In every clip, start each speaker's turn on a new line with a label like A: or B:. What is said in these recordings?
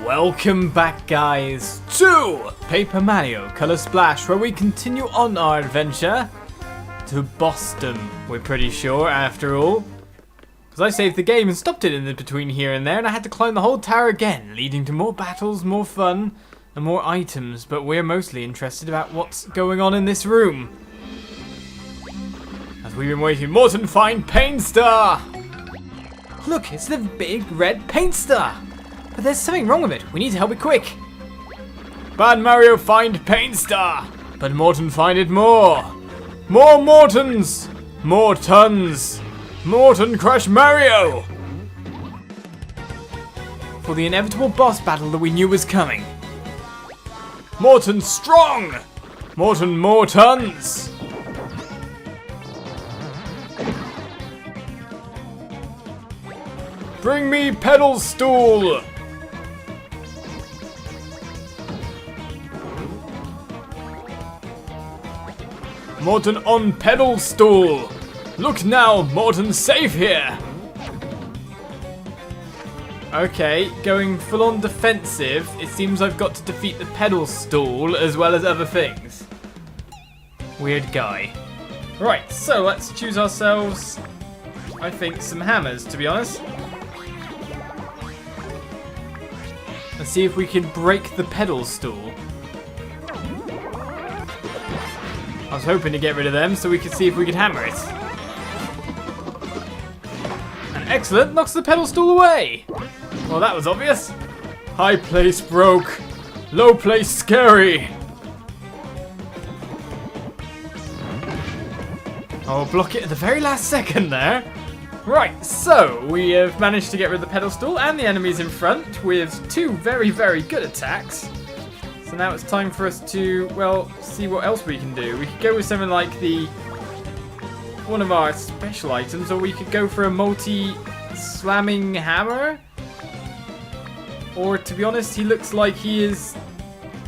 A: Welcome back, guys, to Paper Mario Color Splash, where we continue on our adventure to Boston, we're pretty sure, after all. Because I saved the game and stopped it in between here and there, and I had to climb the whole tower again, leading to more battles, more fun, and more items, but we're mostly interested about what's going on in this room. As we've been waiting, Morton, find Paint Star! Look, it's the big red Paint Star! But there's something wrong with it. We need to help it quick. Bad Mario, find Paint Star. But Morton, find it more. More Mortons. More tons. Morton, crush Mario. For the inevitable boss battle that we knew was coming. Morton, strong. Morton, more tons. Bring me pedestal. Morton on pedestal. Look now, Morton's safe here. Okay, going full on defensive. It seems I've got to defeat the pedestal as well as other things. Weird guy. Right, so let's choose ourselves, I think, some hammers, to be honest. And see if we can break the pedestal. I was hoping to get rid of them so we could see if we could hammer it. And excellent, knocks the pedestal away. Well, that was obvious. High place broke. Low place scary. I'll block it at the very last second there. Right, so we have managed to get rid of the pedestal and the enemies in front with two very, very good attacks. So now it's time for us to, well, see what else we can do. We could go with something like one of our special items, or we could go for a multi-slamming hammer. Or, to be honest, he looks like he is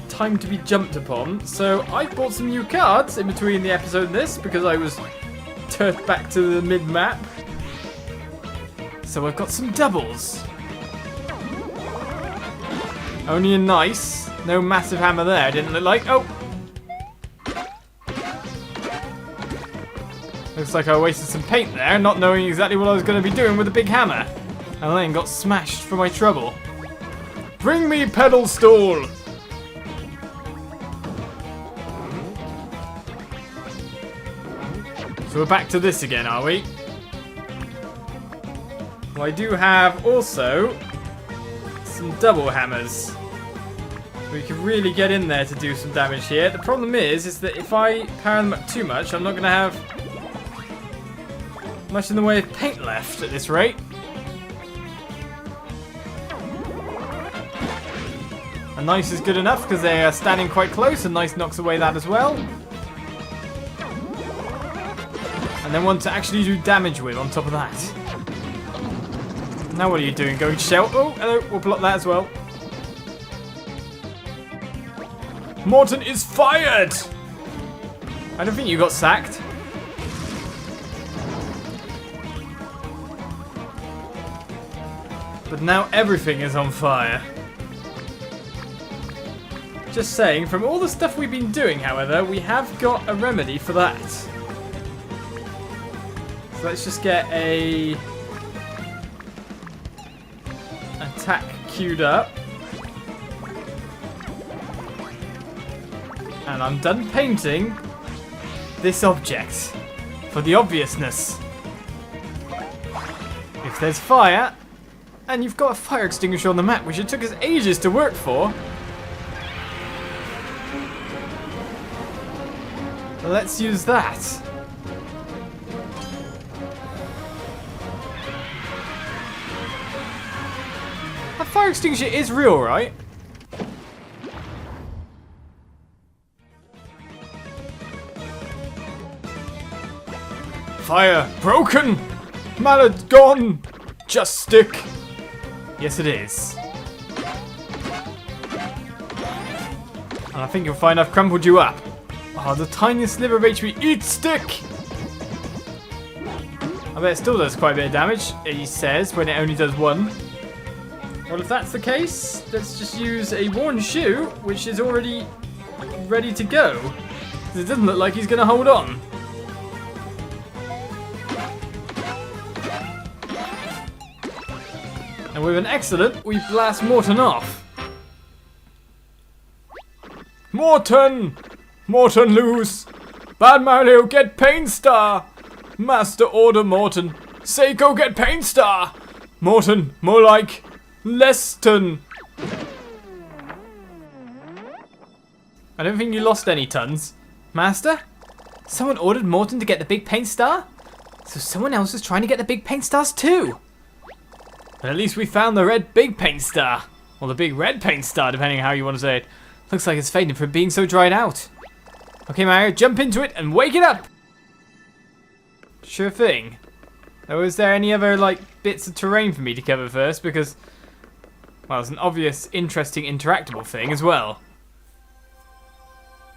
A: time to be jumped upon. So I bought some new cards in between the episode and this, because I was turfed back to the mid-map. So I've got some doubles. Only a nice. No massive hammer there, didn't look like. Oh! Looks like I wasted some paint there, not knowing exactly what I was going to be doing with a big hammer. And then got smashed for my trouble. Bring me pedestal! So we're back to this again, are we? Well, I do have also some double hammers. We can really get in there to do some damage here. The problem is that if I power them up too much, I'm not going to have much in the way of paint left at this rate. And nice is good enough because they are standing quite close, and nice knocks away that as well. And then one to actually do damage with on top of that. Now what are you doing? Going to shell? Oh, hello. We'll block that as well. Morton is fired! I don't think you got sacked. But now everything is on fire. Just saying, from all the stuff we've been doing, however, we have got a remedy for that. So let's just get a attack queued up. And I'm done painting this object for the obviousness. If there's fire, and you've got a fire extinguisher on the map, which it took us ages to work for. Let's use that. That fire extinguisher is real, right? Fire broken! Mallet gone! Just stick! Yes, it is. And I think you'll find I've crumpled you up. Oh, the tiniest sliver of HP. Eat stick! I bet it still does quite a bit of damage, he says, when it only does one. Well, if that's the case, let's just use a worn shoe, which is already ready to go. It doesn't look like he's going to hold on. And with an excellent, we blast Morton off. Morton! Morton lose! Bad Mario get Pain Star! Master order Morton. Seiko get Pain Star! Morton, more like Leston. I don't think you lost any tons. Master? Someone ordered Morton to get the big Pain Star? So someone else is trying to get the big Pain Stars too! But at least we found the red big Pain Star. Or the big red Pain Star, depending on how you want to say it. Looks like it's fading from being so dried out. Okay, Mario, jump into it and wake it up! Sure thing. Now, is there any other, like, bits of terrain for me to cover first? Because, well, it's an obvious, interesting, interactable thing as well.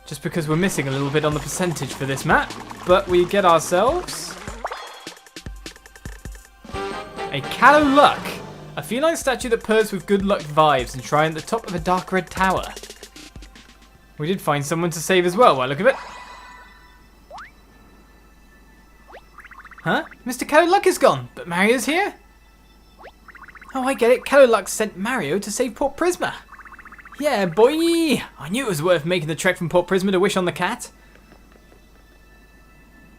A: Just because we're missing a little bit on the percentage for this map. But we get ourselves a Callow Luck. A feline statue that purrs with good luck vibes and shrine at the top of a dark red tower. We did find someone to save as well, by the look of it. Huh? Mr. Callow Luck is gone, but Mario's here? Oh, I get it. Callow Luck sent Mario to save Port Prisma. Yeah, boy! I knew it was worth making the trek from Port Prisma to wish on the cat.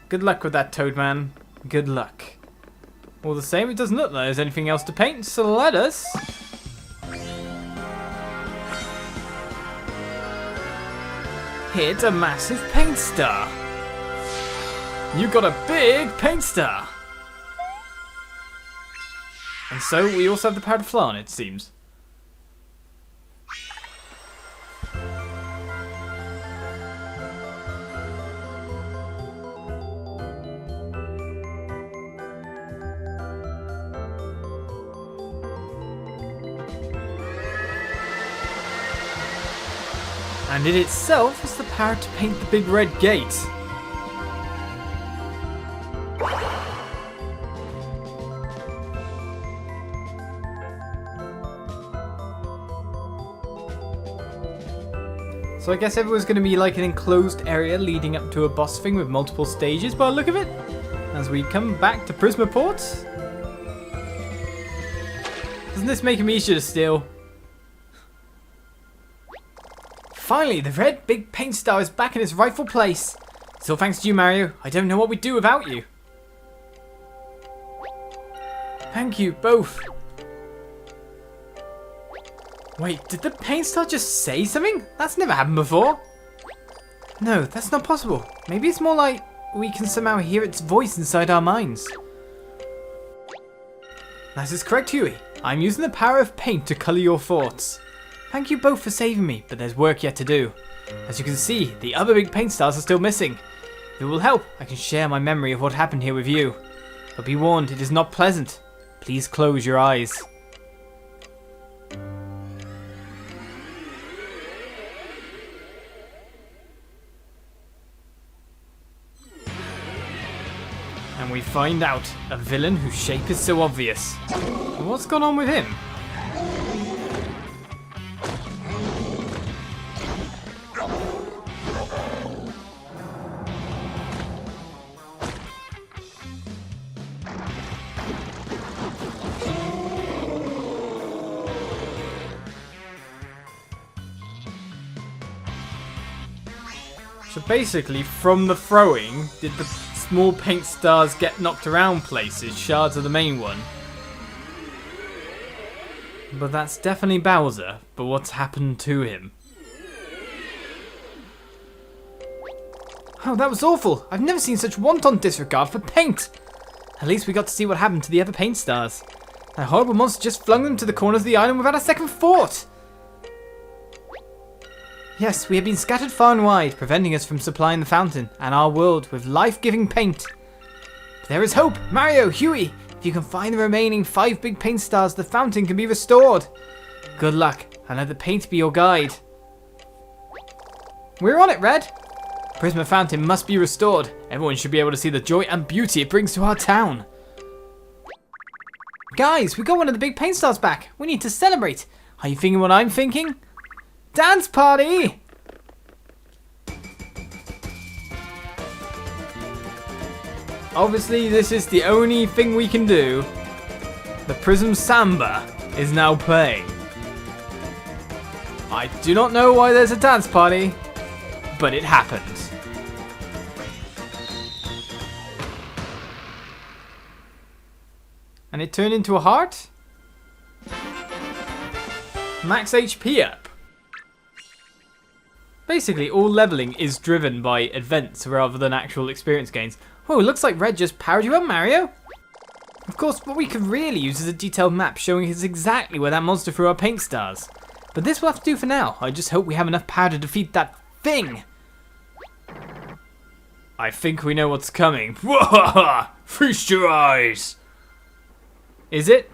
A: Good luck with that, Toadman. Good luck. All the same, it doesn't look like there's anything else to paint, so let us hit a massive paint star. You got a big paint star. And so we also have the power to fly on it, seems. And it itself has the power to paint the big red gate. So I guess everyone's going to be like an enclosed area leading up to a boss thing with multiple stages by the look of it. As we come back to Prisma Port. Doesn't this make him easier to steal? Finally, the red big paint star is back in its rightful place. Still thanks to you, Mario. I don't know what we'd do without you. Thank you, both. Wait, did the paint star just say something? That's never happened before. No, that's not possible. Maybe it's more like we can somehow hear its voice inside our minds. That is correct, Huey. I'm using the power of paint to colour your thoughts. Thank you both for saving me, but there's work yet to do. As you can see, the other big paint stars are still missing. If it will help, I can share my memory of what happened here with you. But be warned, it is not pleasant. Please close your eyes. And we find out a villain whose shape is so obvious. What's gone on with him? So basically, from the throwing, did the small paint stars get knocked around places, shards of the main one? But that's definitely Bowser, but what's happened to him? Oh, that was awful! I've never seen such wanton disregard for paint! At least we got to see what happened to the other paint stars. That horrible monster just flung them to the corners of the island without a second thought! Yes, we have been scattered far and wide, preventing us from supplying the fountain and our world with life-giving paint. But there is hope! Mario, Huey! If you can find the remaining 5 big paint stars, the fountain can be restored. Good luck, and let the paint be your guide. We're on it, Red! Prisma Fountain must be restored. Everyone should be able to see the joy and beauty it brings to our town. Guys, we got one of the big paint stars back. We need to celebrate. Are you thinking what I'm thinking? Dance party! Obviously, this is the only thing we can do. The Prism Samba is now playing. I do not know why there's a dance party, but it happened. And it turned into a heart? Max HP up. Basically, all leveling is driven by events rather than actual experience gains. Whoa, it looks like Red just powered you up, Mario. Of course, what we could really use is a detailed map showing us exactly where that monster threw our paint stars. But this will have to do for now. I just hope we have enough power to defeat that thing. I think we know what's coming. Feast your eyes. Is it?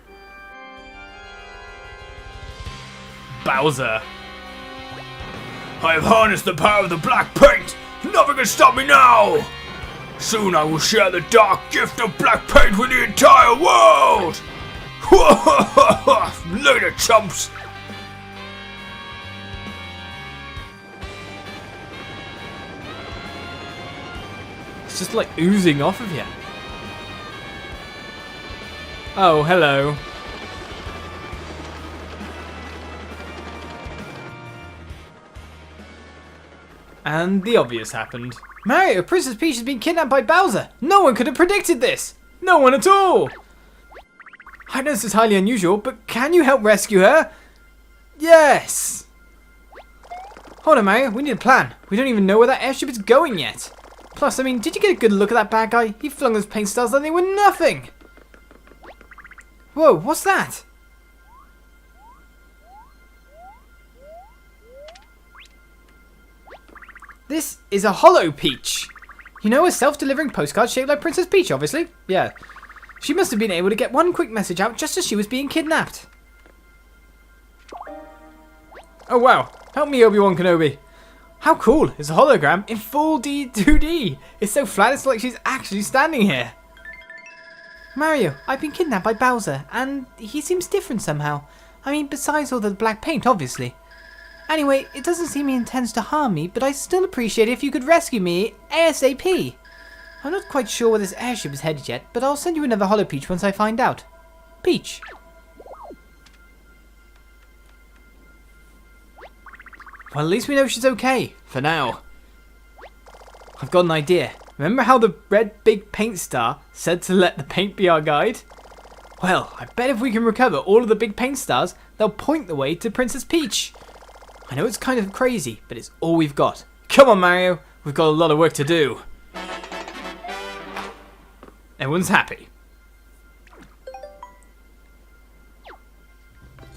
A: Bowser. I have harnessed the power of the black paint. Nothing can stop me now. Soon I will share the dark gift of black paint with the entire world. Later, chumps. It's just like oozing off of you. Oh, hello. And the obvious happened. Mario, Princess Peach has been kidnapped by Bowser. No one could have predicted this. No one at all. I know this is highly unusual, but can you help rescue her? Yes. Hold on, Mario. We need a plan. We don't even know where that airship is going yet. Plus, I mean, did you get a good look at that bad guy? He flung those paint stars like they were nothing. Whoa, what's that? This is a hollow Peach. You know, a self-delivering postcard shaped like Princess Peach, obviously. Yeah. She must have been able to get one quick message out just as she was being kidnapped. Oh wow. Help me, Obi-Wan Kenobi. How cool is a hologram in full 2D? It's so flat it's like she's actually standing here. Mario, I've been kidnapped by Bowser, and he seems different somehow. I mean, besides all the black paint, obviously. Anyway, it doesn't seem he intends to harm me, but I still appreciate it if you could rescue me ASAP. I'm not quite sure where this airship is headed yet, but I'll send you another Hollow Peach once I find out. Peach. Well, at least we know she's okay, for now. I've got an idea. Remember how the red big paint star said to let the paint be our guide? Well, I bet if we can recover all of the big paint stars, they'll point the way to Princess Peach. I know it's kind of crazy, but it's all we've got. Come on, Mario. We've got a lot of work to do. Everyone's happy.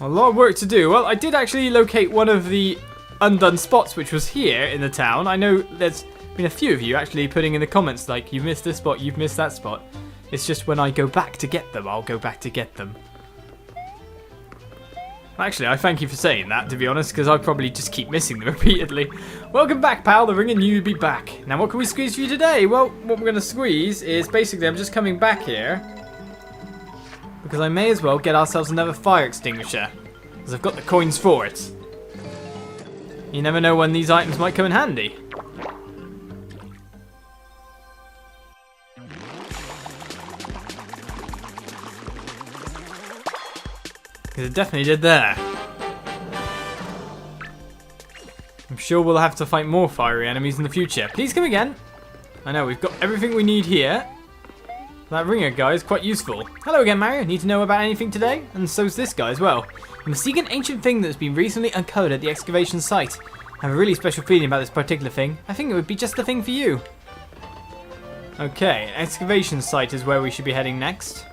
A: A lot of work to do. Well, I did actually locate one of the undone spots, which was here in the town. I know there's been a few of you actually putting in the comments like, you've missed this spot, you've missed that spot. It's just when I go back to get them, I'll go back to get them. Actually, I thank you for saying that, to be honest, because I probably just keep missing them repeatedly. Welcome back, pal. The ring and you be back. Now, what can we squeeze for you today? Well, what we're going to squeeze is basically, I'm just coming back here because I may as well get ourselves another fire extinguisher, because I've got the coins for it. You never know when these items might come in handy. It definitely did there. I'm sure we'll have to fight more fiery enemies in the future. Please come again. I know, we've got everything we need here. That ringer guy is quite useful. Hello again, Mario. Need to know about anything today? And so's this guy as well. You must seek an ancient thing that's been recently uncovered at the excavation site. I have a really special feeling about this particular thing. I think it would be just the thing for you. Okay, excavation site is where we should be heading next.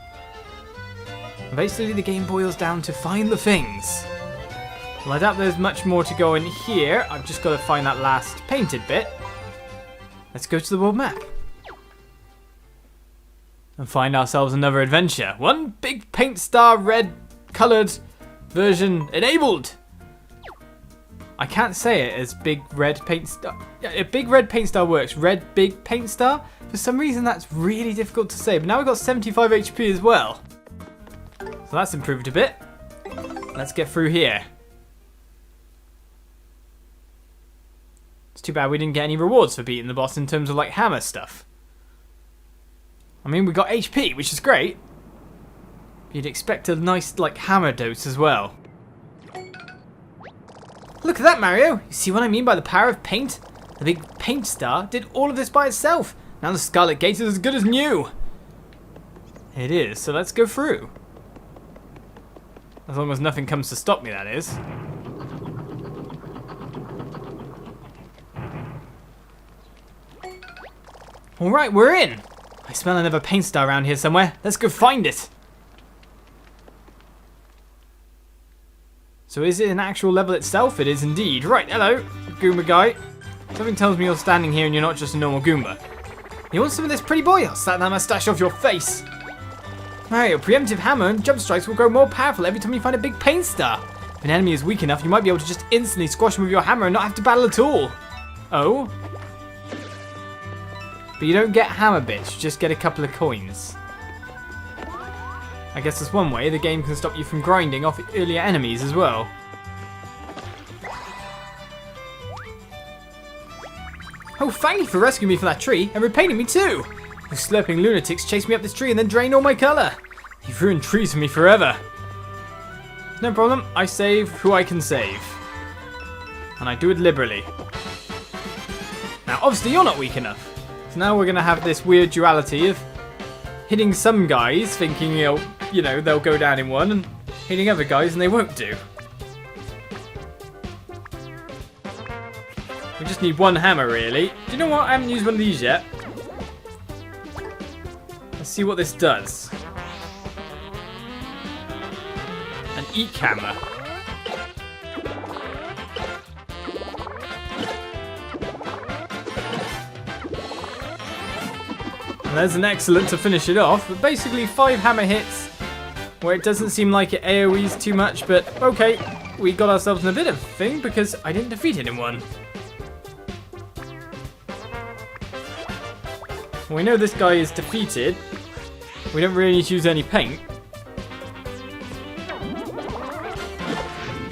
A: Basically, the game boils down to find the things. Well, I doubt there's much more to go in here. I've just got to find that last painted bit. Let's go to the world map. And find ourselves another adventure. One big paint star red coloured version enabled. I can't say it as big red paint star. Yeah, a big red paint star works. Red big paint star. For some reason, that's really difficult to say. But now we've got 75 HP as well. So that's improved a bit. Let's get through here. It's too bad we didn't get any rewards for beating the boss in terms of like hammer stuff. I mean, we got HP, which is great. You'd expect a nice like hammer dose as well. Look at that, Mario! You see what I mean by the power of paint? The big paint star did all of this by itself. Now the Scarlet Gate is as good as new. It is, so let's go through. As long as nothing comes to stop me, that is. Alright, we're in! I smell another paint star around here somewhere. Let's go find it! So is it an actual level itself? It is indeed. Right, hello, Goomba guy. Something tells me you're standing here and you're not just a normal Goomba. You want some of this, pretty boy? I'll slap that mustache off your face. Mario, preemptive hammer and jump strikes will grow more powerful every time you find a big paint star. If an enemy is weak enough, you might be able to just instantly squash them with your hammer and not have to battle at all. Oh? But you don't get hammer bits, you just get a couple of coins. I guess that's one way the game can stop you from grinding off earlier enemies as well. Oh, thank you for rescuing me from that tree and repainting me too! You slurping lunatics chased me up this tree and then drained all my colour. You've ruined trees for me forever. No problem, I save who I can save. And I do it liberally. Now, obviously you're not weak enough. So now we're going to have this weird duality of hitting some guys thinking, you know, they'll go down in one, and hitting other guys and they won't do. We just need one hammer, really. Do you know what? I haven't used one of these yet. Let's see what this does. An eek hammer. And there's an excellent to finish it off. But basically 5 hammer hits where it doesn't seem like it AoEs too much, but okay, we got ourselves in a bit of a thing because I didn't defeat it in one. We know this guy is defeated. We don't really need to use any paint.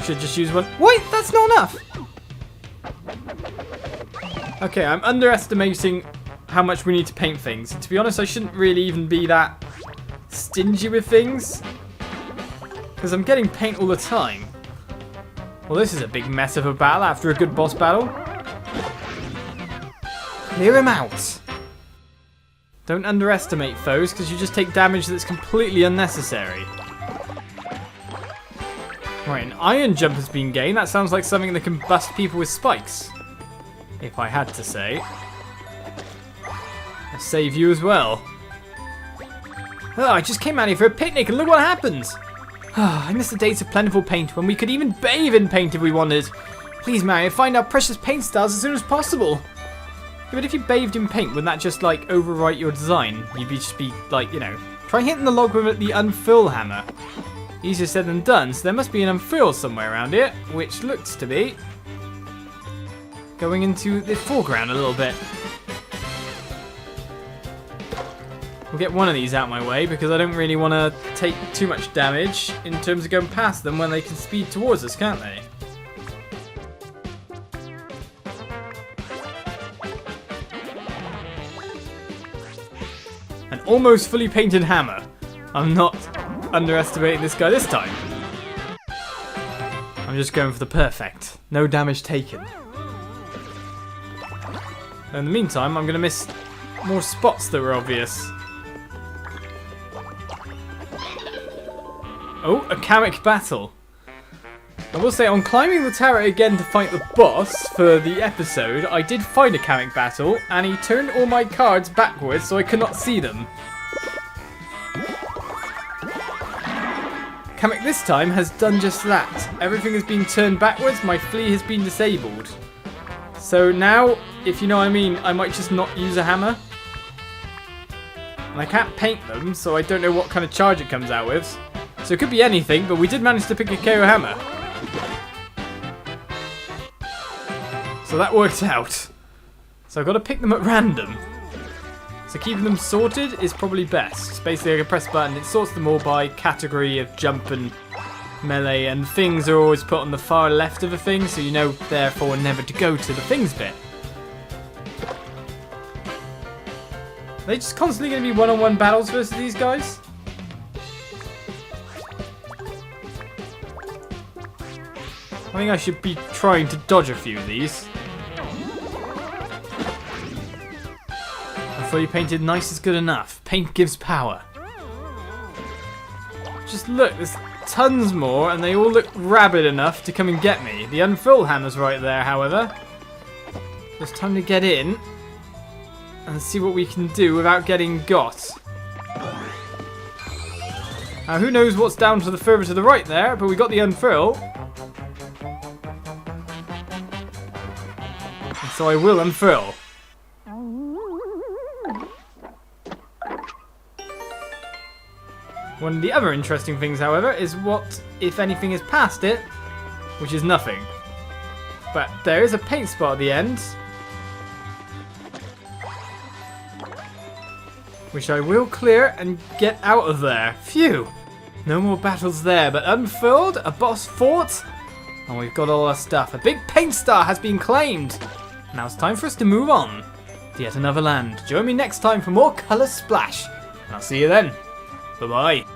A: Should just use one. Wait, that's not enough! Okay, I'm underestimating how much we need to paint things. And to be honest, I shouldn't really even be that stingy with things, because I'm getting paint all the time. Well, this is a big mess of a battle after a good boss battle. Clear him out. Don't underestimate foes, because you just take damage that's completely unnecessary. Right, an iron jump has been gained. That sounds like something that can bust people with spikes, if I had to say. I'll save you as well. Oh, I just came out here for a picnic and look what happens. I miss the days of plentiful paint when we could even bathe in paint if we wanted. Please, Mario, find our precious paint stars as soon as possible. Yeah, but if you bathed in paint, wouldn't that just like overwrite your design? You'd just be like, you know, try hitting the log with the unfurl hammer. Easier said than done, so there must be an unfurl somewhere around here, which looks to be going into the foreground a little bit. We'll get one of these out of my way because I don't really want to take too much damage in terms of going past them when they can speed towards us, can't they? An almost fully painted hammer. I'm not underestimating this guy this time. I'm just going for the perfect. No damage taken. In the meantime, I'm going to miss more spots that were obvious. Oh, a Kamek battle. I will say, on climbing the tower again to fight the boss for the episode, I did find a Kamek battle, and he turned all my cards backwards so I could not see them. Kamek this time has done just that. Everything has been turned backwards, my flea has been disabled. So now, if you know what I mean, I might just not use a hammer. And I can't paint them, so I don't know what kind of charge it comes out with. So it could be anything, but we did manage to pick a KO hammer. So that worked out. So I've got to pick them at random. So keeping them sorted is probably best. Basically, I can press a button, it sorts them all by category of jump and melee, and things are always put on the far left of a thing, so you know, therefore, never to go to the things bit. Are they just constantly going to be one-on-one battles versus these guys? I think I should be trying to dodge a few of these. Fully painted, nice is good enough. Paint gives power. Just look, there's tons more, and they all look rabid enough to come and get me. The unfurl hammer's right there, however. It's time to get in and see what we can do without getting got. Now, who knows what's down to the further to the right there, but we got the unfurl. And so I will unfurl. One of the other interesting things, however, is what, if anything, is past it, which is nothing. But there is a paint spot at the end, which I will clear and get out of there. Phew! No more battles there, but unfurled, a boss fort, and we've got all our stuff. A big paint star has been claimed! Now it's time for us to move on to yet another land. Join me next time for more Colour Splash, and I'll see you then. Bye-bye.